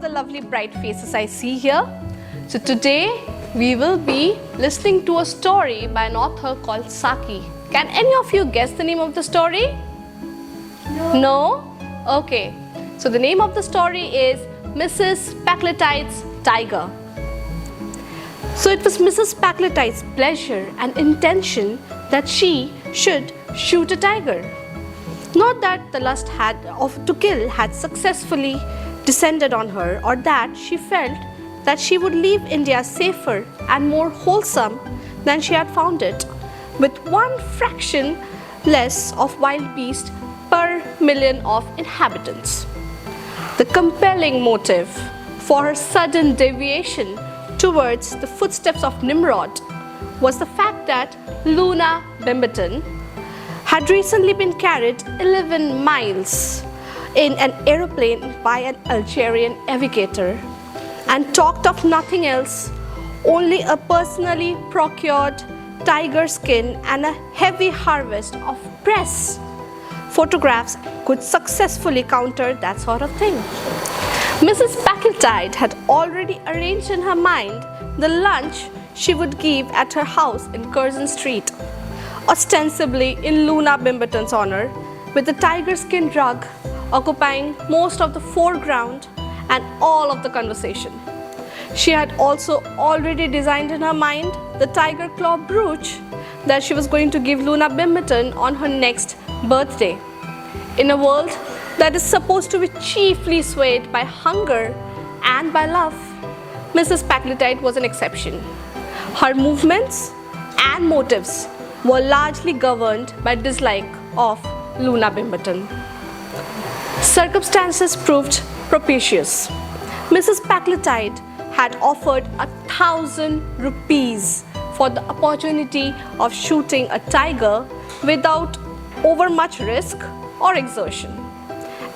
the lovely bright faces I see here. So today we will be listening to a story by an author called Saki. Can any of you guess the name of the story? No? Okay. So the name of the story is Mrs. Packletide's Tiger. So it was Mrs. Packletide's pleasure and intention that she should shoot a tiger. Not that the lust to kill had successfully descended on her, or that she felt that she would leave India safer and more wholesome than she had found it, with one fraction less of wild beast per million of inhabitants. The compelling motive for her sudden deviation towards the footsteps of Nimrod was the fact that Luna Bimberton had recently been carried 11 miles in an aeroplane by an Algerian navigator and talked of nothing else, only a personally procured tiger skin and a heavy harvest of press photographs could successfully counter that sort of thing. Mrs. Packletide had already arranged in her mind the lunch she would give at her house in Curzon Street, ostensibly in Luna Bimberton's honor, with the tiger skin rug occupying most of the foreground and all of the conversation. She had also already designed in her mind the tiger claw brooch that she was going to give Luna Bimberton on her next birthday. In a world that is supposed to be chiefly swayed by hunger and by love, Mrs. Packletide was an exception. Her movements and motives were largely governed by dislike of Luna Bimberton. Circumstances proved propitious. Mrs. Packletide had offered 1,000 rupees for the opportunity of shooting a tiger without overmuch risk or exertion.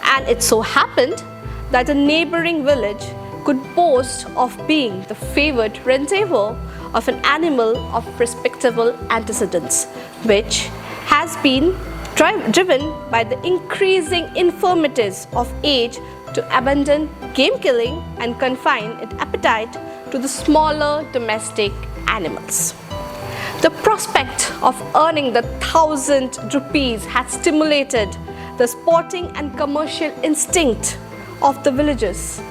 And it so happened that a neighboring village could boast of being the favored rendezvous of an animal of respectable antecedents, which has been driven by the increasing infirmities of age to abandon game killing and confine its appetite to the smaller domestic animals. The prospect of earning the 1,000 rupees had stimulated the sporting and commercial instinct of the villagers.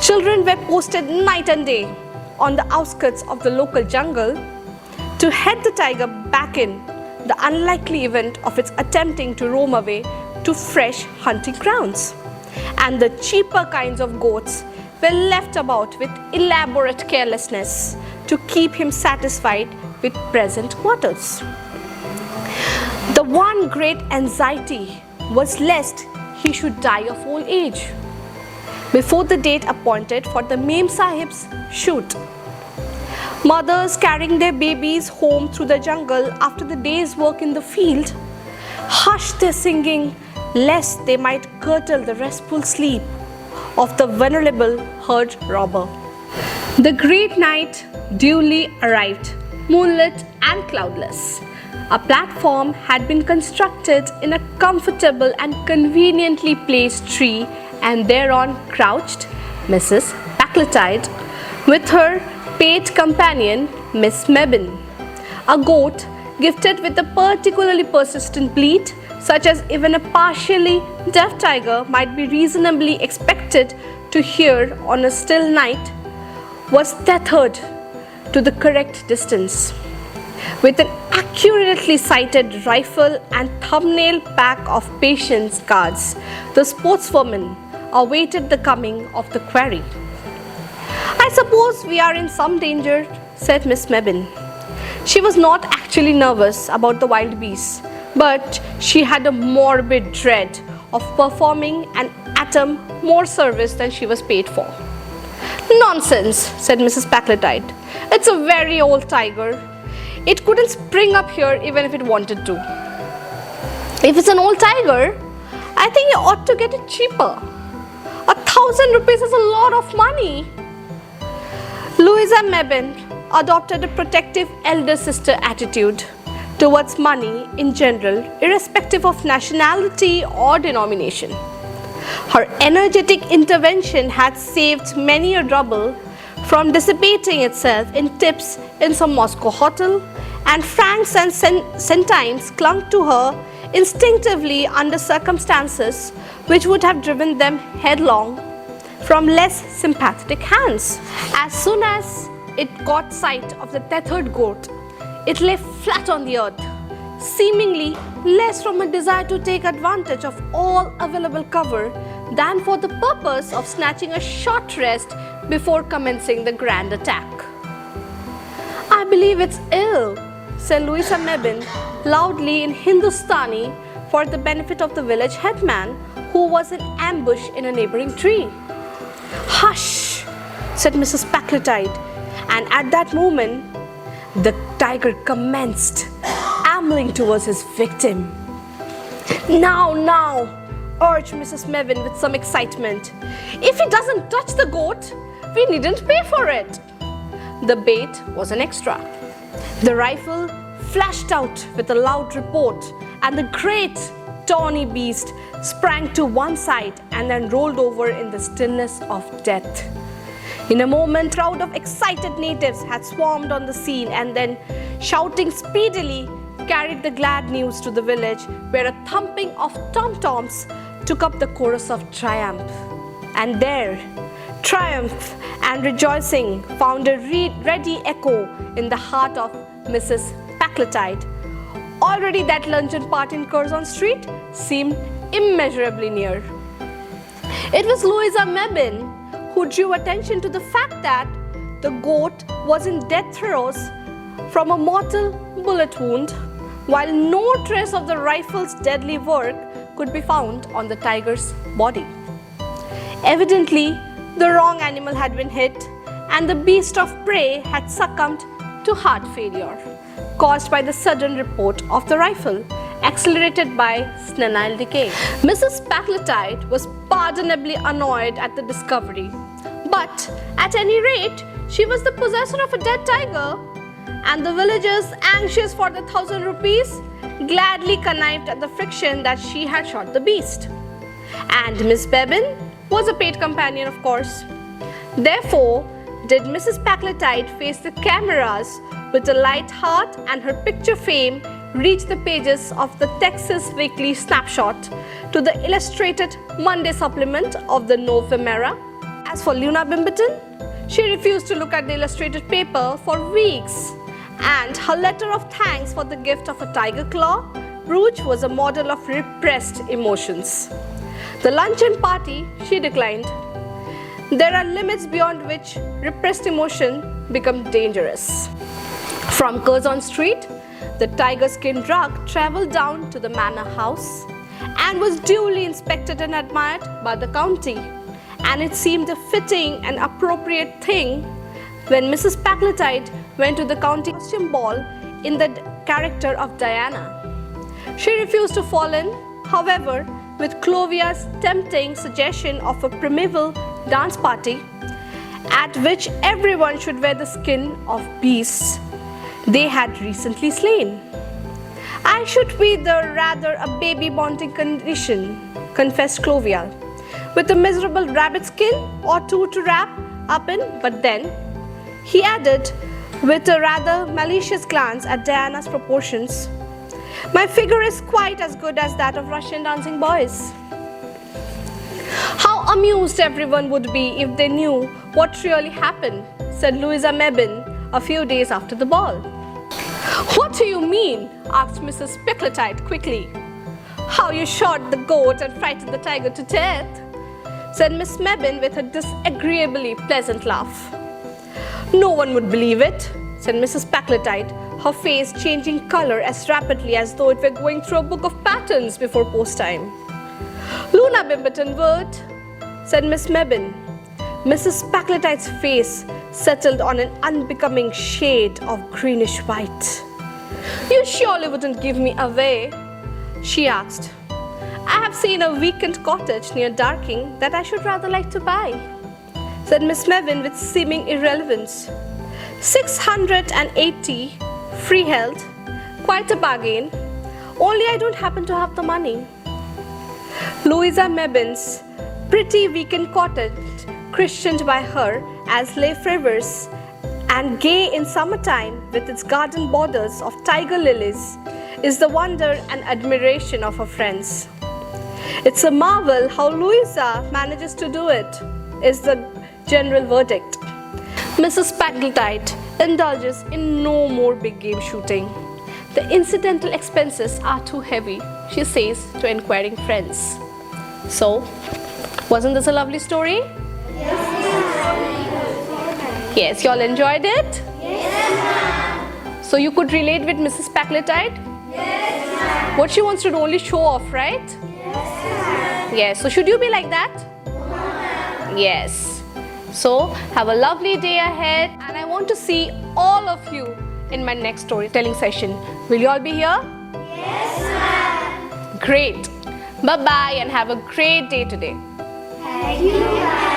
Children were posted night and day on the outskirts of the local jungle to head the tiger back in the unlikely event of its attempting to roam away to fresh hunting grounds. And the cheaper kinds of goats were left about with elaborate carelessness to keep him satisfied with present quarters. The one great anxiety was lest he should die of old age before the date appointed for the Mem Sahib's shoot. Mothers carrying their babies home through the jungle after the day's work in the field hushed their singing lest they might curtail the restful sleep of the venerable herd robber. The great night duly arrived, moonlit and cloudless. A platform had been constructed in a comfortable and conveniently placed tree, and thereon crouched Mrs. Packletide with her paid companion Miss Mebbin, a goat gifted with a particularly persistent bleat, such as even a partially deaf tiger might be reasonably expected to hear on a still night, was tethered to the correct distance. With an accurately sighted rifle and thumbnail pack of patience cards, the sportswoman awaited the coming of the quarry. "I suppose we are in some danger," said Miss Mebbin. She was not actually nervous about the wild beasts, but she had a morbid dread of performing an atom more service than she was paid for. "Nonsense," said Mrs. Packletide. "It's a very old tiger. It couldn't spring up here even if it wanted to. If it's an old tiger, I think you ought to get it cheaper. 1,000 rupees is a lot of money." Louisa Mebbin adopted a protective elder sister attitude towards money in general, irrespective of nationality or denomination. Her energetic intervention had saved many a ruble from dissipating itself in tips in some Moscow hotel, and francs and centimes clung to her instinctively under circumstances which would have driven them headlong from less sympathetic hands. As soon as it caught sight of the tethered goat, it lay flat on the earth, seemingly less from a desire to take advantage of all available cover than for the purpose of snatching a short rest before commencing the grand attack. "I believe it's ill," said Louisa Mebbin loudly in Hindustani for the benefit of the village headman, who was in ambush in a neighboring tree. "Hush," said Mrs. Packletide, and at that moment the tiger commenced ambling towards his victim. Now, urged Mrs. Mebbin with some excitement. "If he doesn't touch the goat, we needn't pay for it." The bait was an extra. The rifle flashed out with a loud report, and the great tawny beast sprang to one side and then rolled over in the stillness of death. In a moment, a crowd of excited natives had swarmed on the scene and then, shouting speedily, carried the glad news to the village, where a thumping of tom-toms took up the chorus of triumph. And there, triumph and rejoicing found a ready echo in the heart of Mrs. Packletide. Already that luncheon party in Curzon Street seemed immeasurably near. It was Louisa Mebbin who drew attention to the fact that the goat was in death throes from a mortal bullet wound, while no trace of the rifle's deadly work could be found on the tiger's body. Evidently, the wrong animal had been hit, and the beast of prey had succumbed to heart failure, caused by the sudden report of the rifle, accelerated by senile decay. Mrs. Packletide was pardonably annoyed at the discovery, but at any rate, she was the possessor of a dead tiger, and the villagers, anxious for the 1,000 rupees, gladly connived at the fiction that she had shot the beast. And Miss Mebbin was a paid companion, of course. Therefore, did Mrs. Packletide face the cameras with a light heart, and her picture fame reached the pages of the Texas Weekly Snapshot to the illustrated Monday supplement of the November. As for Luna Bimberton, she refused to look at the illustrated paper for weeks, and her letter of thanks for the gift of a tiger claw brooch was a model of repressed emotions. The luncheon party she declined. There are limits beyond which repressed emotion become dangerous. From Curzon Street, the tiger skin rug travelled down to the manor house and was duly inspected and admired by the county, and it seemed a fitting and appropriate thing when Mrs. Packletide went to the county costume ball in the character of Diana. She refused to fall in, however, with Clovia's tempting suggestion of a primeval dance party at which everyone should wear the skin of beasts they had recently slain. "I should be the rather a baby bonding condition," confessed Clovia, "with a miserable rabbit skin or two to wrap up in, but then," he added with a rather malicious glance at Diana's proportions, "my figure is quite as good as that of Russian dancing boys." "How amused everyone would be if they knew what really happened," said Louisa Mebbin a few days after the ball. "What do you mean?" asked Mrs. Packletide quickly. "How you shot the goat and frightened the tiger to death," said Miss Mebbin with a disagreeably pleasant laugh. "No one would believe it," said Mrs. Packletide, her face changing color as rapidly as though it were going through a book of patterns before post time. "Luna Bimberton would," said Miss Mebbin. Mrs. Packletide's face settled on an unbecoming shade of greenish white. "You surely wouldn't give me away?" she asked. "I have seen a weekend cottage near Darking that I should rather like to buy," said Miss Mebbin with seeming irrelevance. 680 freehold, quite a bargain, only I don't happen to have the money." Louisa Mebbin's pretty weekend cottage christened by her as Les Frères and gay in summertime with its garden borders of tiger lilies is the wonder and admiration of her friends. It's a marvel how Louisa manages to do it, is the general verdict. Mrs. Packletide indulges in no more big game shooting. The incidental expenses are too heavy, she says to inquiring friends. So, wasn't this a lovely story? Yes, you all enjoyed it? Yes, ma'am. So you could relate with Mrs. Packletide? Yes, ma'am. What she wants to do, only show off, right? Yes, ma'am. Yes, so should you be like that? No, ma'am. Yes. So have a lovely day ahead and I want to see all of you in my next storytelling session. Will you all be here? Yes, ma'am. Great. Bye-bye and have a great day today. Thank you, ma'am.